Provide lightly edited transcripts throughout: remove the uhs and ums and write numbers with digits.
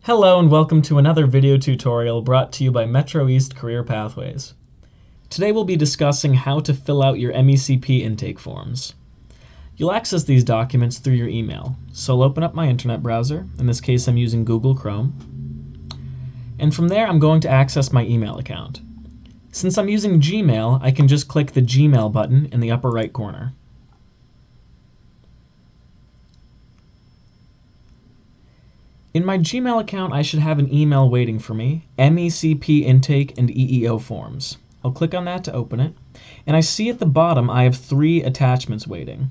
Hello and welcome to another video tutorial brought to you by Metro East Career Pathways. Today we'll be discussing how to fill out your MECP intake forms. You'll access these documents through your email, so I'll open up my internet browser. In this case I'm using Google Chrome. And from there I'm going to access my email account. Since I'm using Gmail, I can just click the Gmail button in the upper right corner. In my Gmail account, I should have an email waiting for me, MECP intake and EEO forms. I'll click on that to open it, and I see at the bottom I have 3 attachments waiting.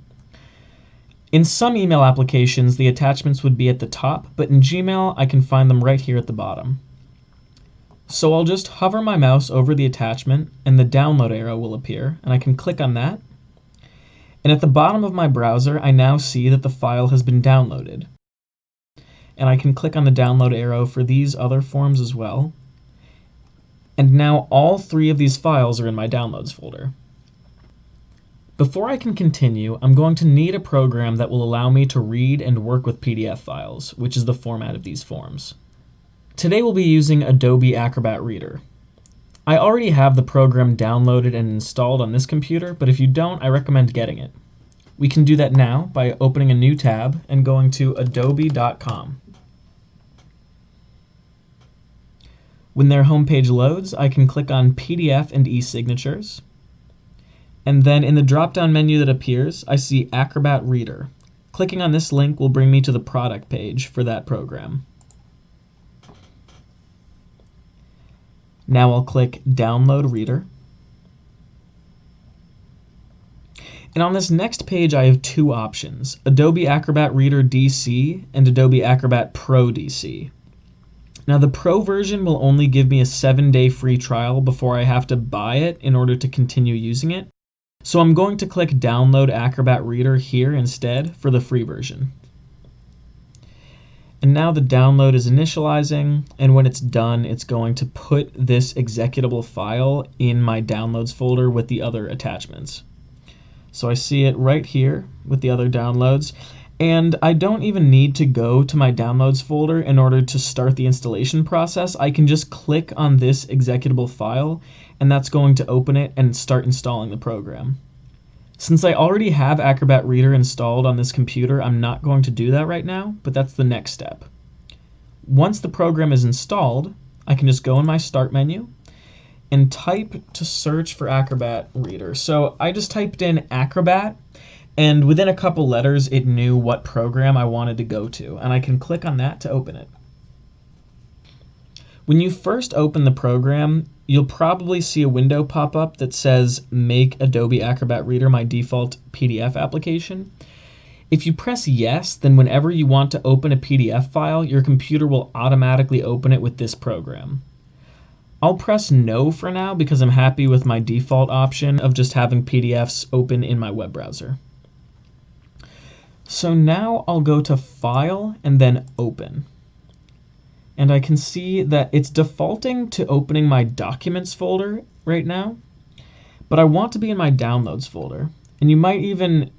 In some email applications, the attachments would be at the top, but in Gmail, I can find them right here at the bottom. So I'll just hover my mouse over the attachment, and the download arrow will appear, and I can click on that. And at the bottom of my browser, I now see that the file has been downloaded. And I can click on the download arrow for these other forms as well. And now all 3 of these files are in my downloads folder. Before I can continue, I'm going to need a program that will allow me to read and work with PDF files, which is the format of these forms. Today we'll be using Adobe Acrobat Reader. I already have the program downloaded and installed on this computer, but if you don't, I recommend getting it. We can do that now by opening a new tab and going to adobe.com. When their homepage loads, I can click on PDF and e-signatures. And then in the drop-down menu that appears, I see Acrobat Reader. Clicking on this link will bring me to the product page for that program. Now I'll click Download Reader. And on this next page, I have 2 options, Adobe Acrobat Reader DC and Adobe Acrobat Pro DC. Now the Pro version will only give me a 7-day free trial before I have to buy it in order to continue using it. So I'm going to click Download Acrobat Reader here instead for the free version. And now the download is initializing, and when it's done, it's going to put this executable file in my downloads folder with the other attachments. So I see it right here with the other downloads. And I don't even need to go to my downloads folder in order to start the installation process. I can just click on this executable file, and that's going to open it and start installing the program. Since I already have Acrobat Reader installed on this computer, I'm not going to do that right now, but that's the next step. Once the program is installed, I can just go in my Start menu and type to search for Acrobat Reader. So I just typed in Acrobat, and within a couple letters, it knew what program I wanted to go to, and I can click on that to open it. When you first open the program, you'll probably see a window pop up that says Make Adobe Acrobat Reader my default PDF application. If you press yes, then whenever you want to open a PDF file, your computer will automatically open it with this program. I'll press no for now because I'm happy with my default option of just having PDFs open in my web browser. So now I'll go to File and then Open. And I can see that it's defaulting to opening my Documents folder right now, but I want to be in my Downloads folder. And you might even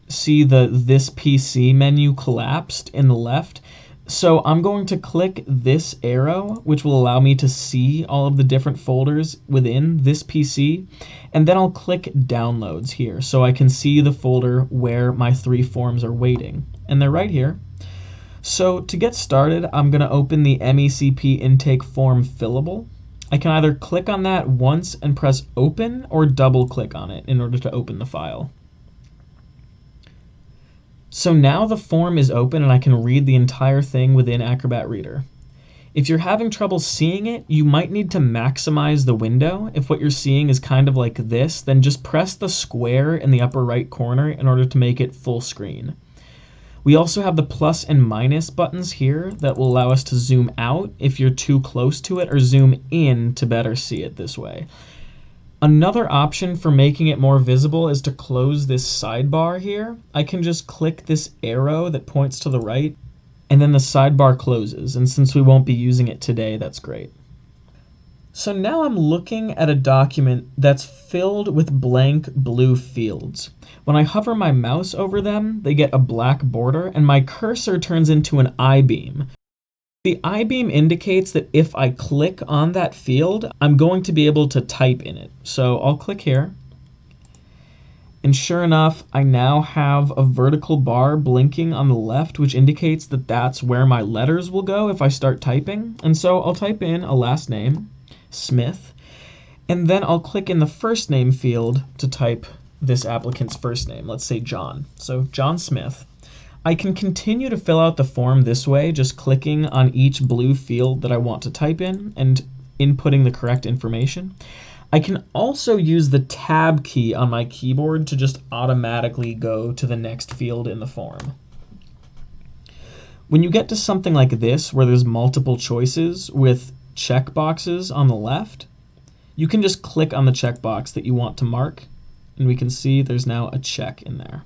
see the This PC menu collapsed in the left. So I'm going to click this arrow, which will allow me to see all of the different folders within this PC, and then I'll click Downloads here so I can see the folder where my 3 forms are waiting, and they're right here. So to get started, I'm going to open the MECP intake form fillable. I can either click on that once and press Open, or double click on it in order to open the file. So now the form is open and I can read the entire thing within Acrobat Reader. If you're having trouble seeing it, you might need to maximize the window. If what you're seeing is kind of like this, then just press the square in the upper right corner in order to make it full screen. We also have the plus and minus buttons here that will allow us to zoom out if you're too close to it, or zoom in to better see it this way. Another option for making it more visible is to close this sidebar here. I can just click this arrow that points to the right, and then the sidebar closes, and since we won't be using it today, that's great. So now I'm looking at a document that's filled with blank blue fields. When I hover my mouse over them, they get a black border, and my cursor turns into an I-beam. The I-beam indicates that if I click on that field, I'm going to be able to type in it. So I'll click here. And sure enough, I now have a vertical bar blinking on the left, which indicates that that's where my letters will go if I start typing. And so I'll type in a last name, Smith, and then I'll click in the first name field to type this applicant's first name. Let's say John. So John Smith. I can continue to fill out the form this way, just clicking on each blue field that I want to type in and inputting the correct information. I can also use the Tab key on my keyboard to just automatically go to the next field in the form. When you get to something like this, where there's multiple choices with checkboxes on the left, you can just click on the checkbox that you want to mark, and we can see there's now a check in there.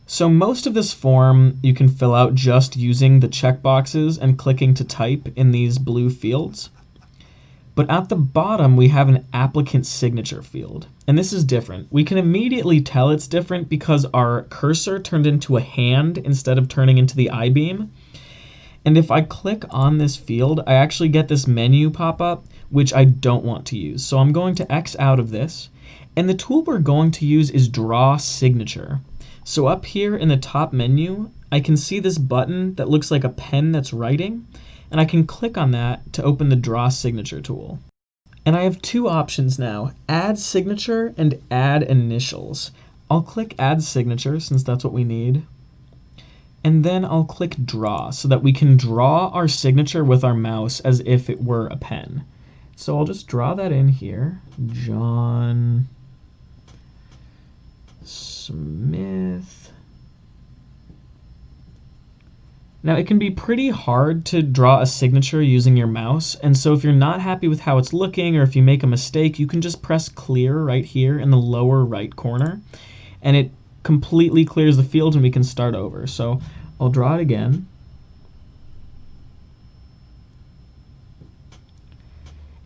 So most of this form you can fill out just using the checkboxes and clicking to type in these blue fields. But at the bottom, we have an applicant signature field. And this is different. We can immediately tell it's different because our cursor turned into a hand instead of turning into the I-beam. And if I click on this field, I actually get this menu pop up, which I don't want to use. So I'm going to X out of this. And the tool we're going to use is Draw Signature. So up here in the top menu, I can see this button that looks like a pen that's writing. And I can click on that to open the Draw Signature tool. And I have two options now, Add Signature and Add Initials. I'll click Add Signature since that's what we need. And then I'll click Draw so that we can draw our signature with our mouse as if it were a pen. So I'll just draw that in here, John Smith. Now it can be pretty hard to draw a signature using your mouse, and so if you're not happy with how it's looking or if you make a mistake, you can just press clear right here in the lower right corner, and it completely clears the field and we can start over. So I'll draw it again.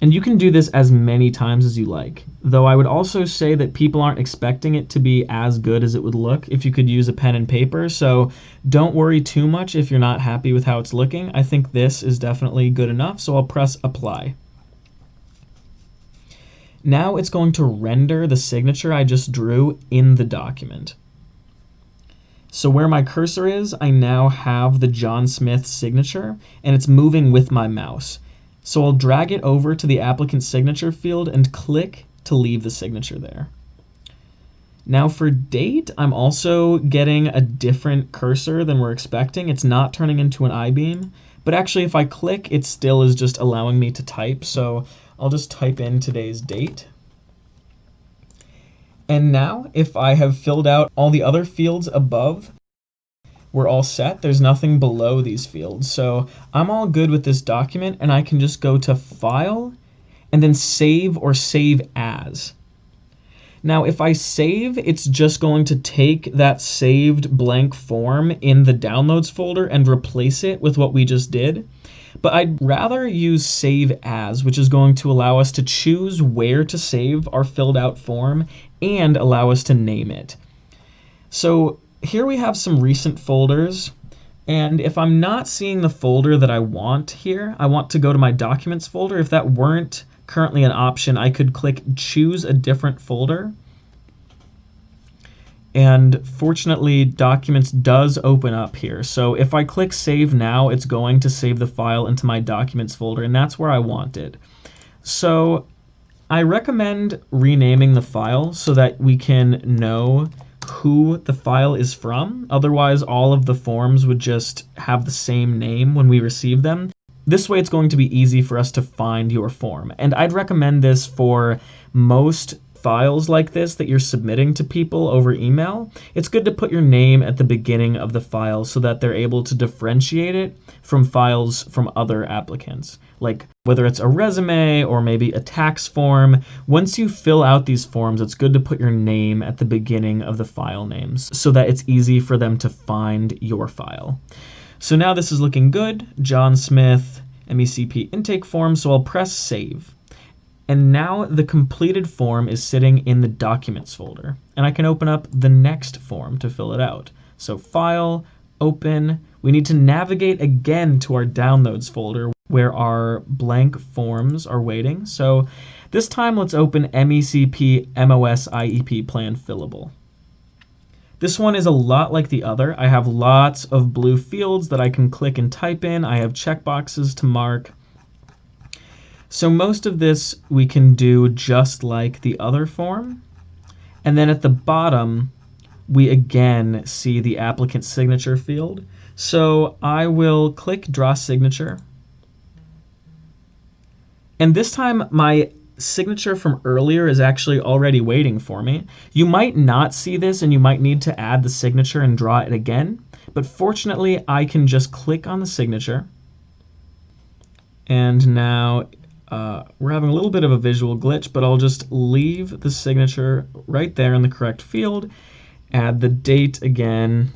And you can do this as many times as you like, though I would also say that people aren't expecting it to be as good as it would look if you could use a pen and paper, so don't worry too much if you're not happy with how it's looking. I think this is definitely good enough, so I'll press Apply. Now it's going to render the signature I just drew in the document. So where my cursor is, I now have the John Smith signature, and it's moving with my mouse. So I'll drag it over to the applicant signature field and click to leave the signature there. Now for date, I'm also getting a different cursor than we're expecting. It's not turning into an I-beam, but actually if I click, it still is just allowing me to type. So I'll just type in today's date. And now if I have filled out all the other fields above, we're all set. There's nothing below these fields. So I'm all good with this document, and I can just go to File and then Save or Save As. Now if I save, it's just going to take that saved blank form in the Downloads folder and replace it with what we just did. But I'd rather use Save As, which is going to allow us to choose where to save our filled out form and allow us to name it. So here we have some recent folders, and if I'm not seeing the folder that I want here, I want to go to my Documents folder. If that weren't currently an option, I could click Choose a Different Folder. And fortunately, Documents does open up here. So if I click Save Now, it's going to save the file into my Documents folder, and that's where I want it. So I recommend renaming the file so that we can know who the file is from. Otherwise, all of the forms would just have the same name when we receive them. This way, it's going to be easy for us to find your form. And I'd recommend this for most files like this that you're submitting to people over email. It's good to put your name at the beginning of the file so that they're able to differentiate it from files from other applicants. Like whether it's a resume or maybe a tax form, once you fill out these forms, it's good to put your name at the beginning of the file names so that it's easy for them to find your file. So now this is looking good. John Smith, MECP intake form, so I'll press Save. And now the completed form is sitting in the Documents folder. And I can open up the next form to fill it out. So File, Open, we need to navigate again to our Downloads folder where our blank forms are waiting. So this time let's open MECP MOS IEP Plan Fillable. This one is a lot like the other. I have lots of blue fields that I can click and type in. I have checkboxes to mark. So most of this we can do just like the other form. And then at the bottom, we again see the applicant signature field. So I will click Draw Signature. And this time my signature from earlier is actually already waiting for me. You might not see this and you might need to add the signature and draw it again, but fortunately I can just click on the signature. And now we're having a little bit of a visual glitch, but I'll just leave the signature right there in the correct field, add the date again,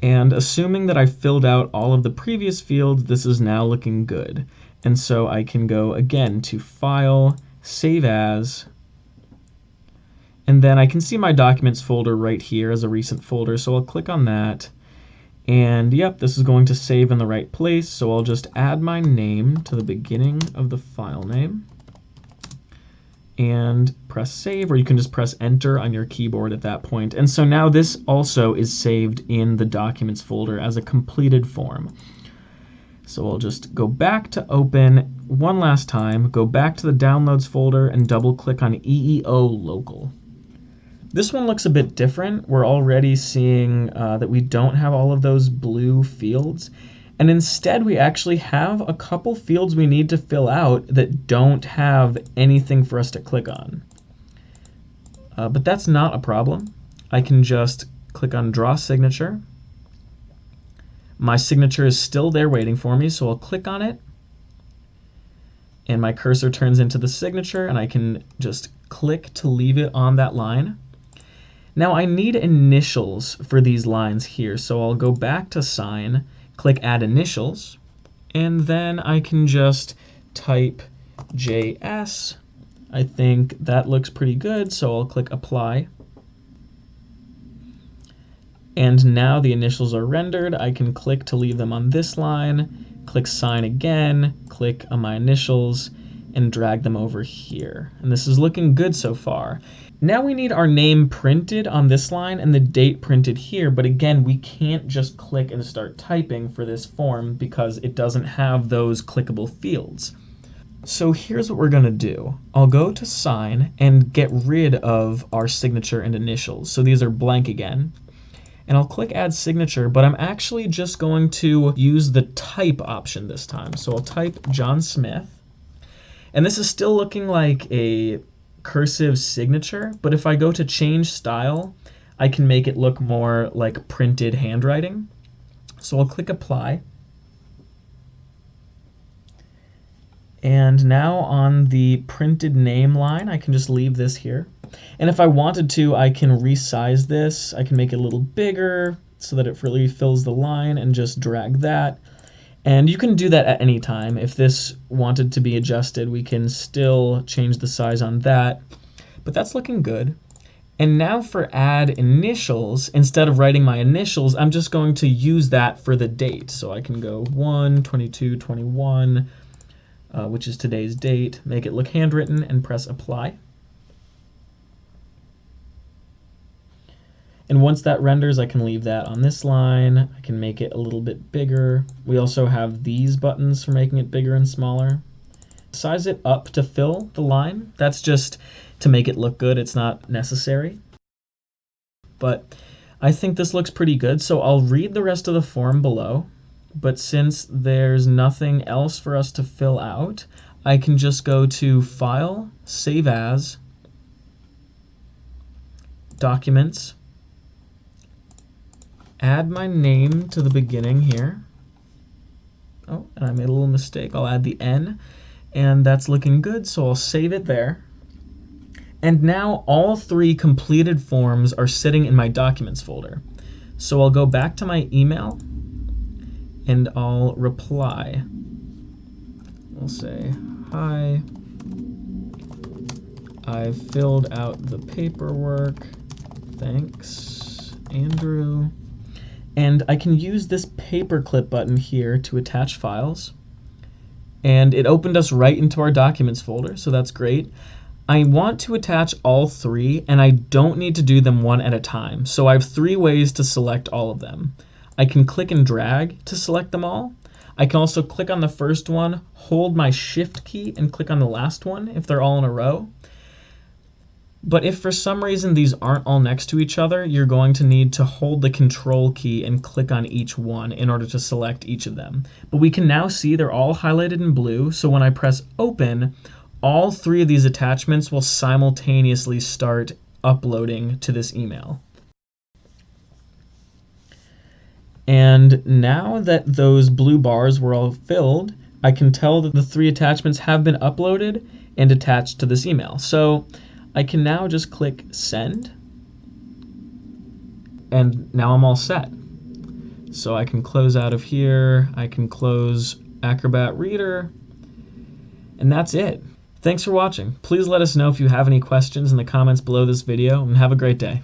and assuming that I filled out all of the previous fields, this is now looking good. And so I can go again to File, Save As, and then I can see my Documents folder right here as a recent folder, so I'll click on that. And yep, this is going to save in the right place, so I'll just add my name to the beginning of the file name and press Save, or you can just press Enter on your keyboard at that point. And so now this also is saved in the Documents folder as a completed form. So I'll just go back to open one last time, go back to the Downloads folder and double click on EEO Local. This one looks a bit different. We're already seeing that we don't have all of those blue fields. And instead we actually have a couple fields we need to fill out that don't have anything for us to click on. But that's not a problem. I can just click on Draw Signature. My signature is still there waiting for me, so I'll click on it. And my cursor turns into the signature, and I can just click to leave it on that line. Now I need initials for these lines here, so I'll go back to Sign, click Add Initials, and then I can just type JS. I think that looks pretty good, so I'll click Apply. And now the initials are rendered. I can click to leave them on this line, click Sign again, click on my initials, and drag them over here. And this is looking good so far. Now we need our name printed on this line and the date printed here, but again, we can't just click and start typing for this form because it doesn't have those clickable fields. So here's what we're gonna do. I'll go to Sign and get rid of our signature and initials. So these are blank again. And I'll click Add Signature, but I'm actually just going to use the Type option this time. So I'll type John Smith. And this is still looking like a cursive signature, but if I go to Change Style, I can make it look more like printed handwriting. So I'll click Apply. And now on the printed name line, I can just leave this here. And if I wanted to, I can resize this. I can make it a little bigger so that it really fills the line and just drag that. And you can do that at any time. If this wanted to be adjusted, we can still change the size on that. But that's looking good. And now for Add Initials, instead of writing my initials, I'm just going to use that for the date. So I can go 1/22/21, which is today's date, make it look handwritten, and press Apply. And once that renders, I can leave that on this line. I can make it a little bit bigger. We also have these buttons for making it bigger and smaller. Size it up to fill the line. That's just to make it look good. It's not necessary. But I think this looks pretty good, so I'll read the rest of the form below. But since there's nothing else for us to fill out, I can just go to File, Save As, Documents, add my name to the beginning here. Oh, and I made a little mistake. I'll add the N, and that's looking good, so I'll save it there. And now all three completed forms are sitting in my Documents folder. So I'll go back to my email, and I'll reply. I'll say, hi, I've filled out the paperwork. Thanks, Andrew. And I can use this paperclip button here to attach files. And it opened us right into our documents folder, so that's great. I want to attach all three, and I don't need to do them one at a time. So I have 3 ways to select all of them. I can click and drag to select them all. I can also click on the first one, hold my Shift key, and click on the last one if they're all in a row. But if for some reason these aren't all next to each other, you're going to need to hold the Control key and click on each one in order to select each of them. But we can now see they're all highlighted in blue, so when I press Open, all 3 of these attachments will simultaneously start uploading to this email. And now that those blue bars were all filled, I can tell that the 3 attachments have been uploaded and attached to this email. So I can now just click Send, and now I'm all set. So I can close out of here, I can close Acrobat Reader, and that's it. Thanks for watching. Please let us know if you have any questions in the comments below this video, and have a great day.